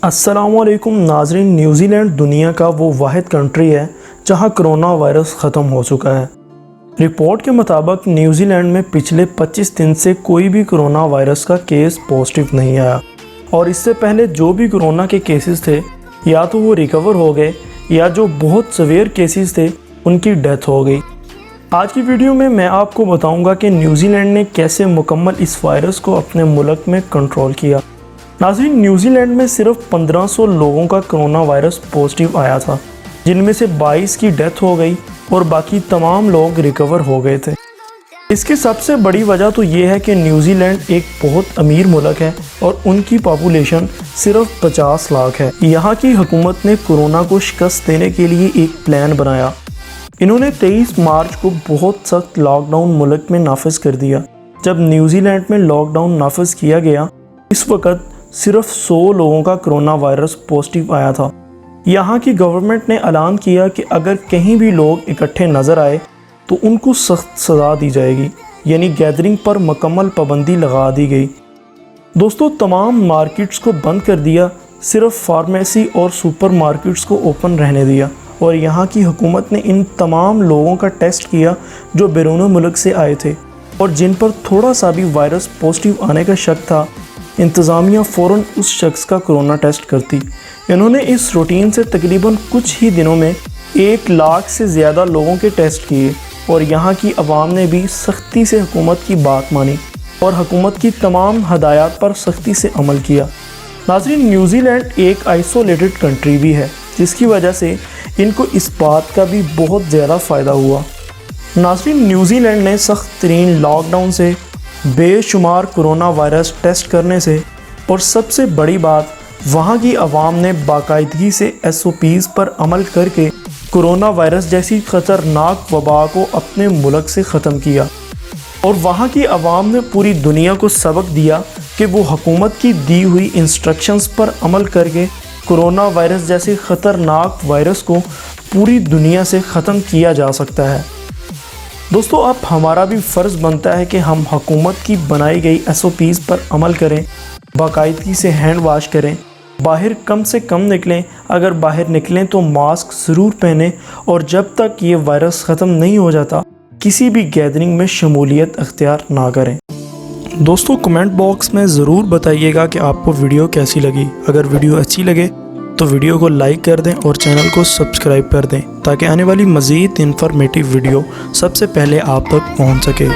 अस्सलाम वालेकुम नाज़रीन। न्यूज़ी लैंड दुनिया का वो वाहिद कंट्री है जहां कोरोना वायरस ख़त्म हो चुका है। रिपोर्ट के मुताबिक न्यूज़ी लैंड में पिछले 25 दिन से कोई भी कोरोना वायरस का केस पॉजिटिव नहीं आया और इससे पहले जो भी कोरोना के केसेस थे या तो वो रिकवर हो गए या जो बहुत सीवियर केसेस थे उनकी डेथ हो गई। आज की वीडियो में मैं आपको बताऊंगा कि न्यूज़ी लैंड ने कैसे मुकम्मल इस वायरस को अपने मुल्क में कंट्रोल किया। नाज़रीन, न्यूज़ी लैंड में सिर्फ 1500 लोगों का कोरोना वायरस पॉजिटिव आया था, जिनमें से 22 की डेथ हो गई और बाकी तमाम लोग रिकवर हो गए थे। इसकी सबसे बड़ी वजह तो ये है कि न्यूज़ी लैंड एक बहुत अमीर मुल्क है और उनकी पॉपुलेशन सिर्फ 50 लाख है। यहाँ की हुकूमत ने कोरोना को शिकस्त देने के लिए एक प्लान बनाया। इन्होंने 23 मार्च को बहुत सख्त लॉकडाउन मुल्क में नाफिज कर दिया। जब न्यूज़ी लैंड में लॉकडाउन नाफिज किया गया, इस वक्त सिर्फ 100 लोगों का कोरोना वायरस पॉजिटिव आया था। यहाँ की गवर्नमेंट ने ऐलान किया कि अगर कहीं भी लोग इकट्ठे नज़र आए तो उनको सख्त सज़ा दी जाएगी, यानी गैदरिंग पर मुकम्मल पाबंदी लगा दी गई। दोस्तों, तमाम मार्केट्स को बंद कर दिया, सिर्फ फार्मेसी और सुपर मार्केट्स को ओपन रहने दिया और यहाँ की हुकूमत ने इन तमाम लोगों का टेस्ट किया जो बैरून मुल्क से आए थे और जिन पर थोड़ा सा भी वायरस पॉजिटिव आने का शक था, इंतज़ामिया फ़ौरन उस शख्स का कोरोना टेस्ट करती। इन्होंने इस रूटीन से तकरीबन कुछ ही दिनों में 1 लाख से ज़्यादा लोगों के टेस्ट किए और यहाँ की आवाम ने भी सख्ती से हुकूमत की बात मानी और हुकूमत की तमाम हदायत पर सख्ती से अमल किया। नाज़रीन, न्यूज़ी लैंड एक आइसोलेटेड कंट्री भी है, जिसकी वजह से इनको इस बात का भी बहुत ज़्यादा फ़ायदा हुआ। नाज़रीन, न्यूज़ी लैंड ने सख्त तरीन लॉकडाउन से, बेशुमार कोरोना वायरस टेस्ट करने से और सबसे बड़ी बात, वहाँ की आवाम ने बाकायदगी से SOPs पर अमल करके कोरोना वायरस जैसी ख़तरनाक वबा को अपने मुल्क से ख़त्म किया और वहाँ की आवाम ने पूरी दुनिया को सबक दिया कि वो हुकूमत की दी हुई इंस्ट्रक्शंस पर अमल करके कोरोना वायरस जैसे ख़तरनाक वायरस को पूरी दुनिया से ख़त्म किया जा सकता है। दोस्तों, अब हमारा भी फ़र्ज़ बनता है कि हम हुकूमत की बनाई गई SOPs पर अमल करें, बाकायदगी से हैंड वाश करें, बाहर कम से कम निकलें, अगर बाहर निकलें तो मास्क ज़रूर पहनें और जब तक ये वायरस ख़त्म नहीं हो जाता किसी भी गैदरिंग में शमूलियत अख्तियार ना करें। दोस्तों, कमेंट बॉक्स में ज़रूर बताइएगा कि आपको वीडियो कैसी लगी। अगर वीडियो अच्छी लगे तो वीडियो को लाइक कर दें और चैनल को सब्सक्राइब कर दें ताकि आने वाली मज़ीद इन्फॉर्मेटिव वीडियो सबसे पहले आप तक पहुंच सके।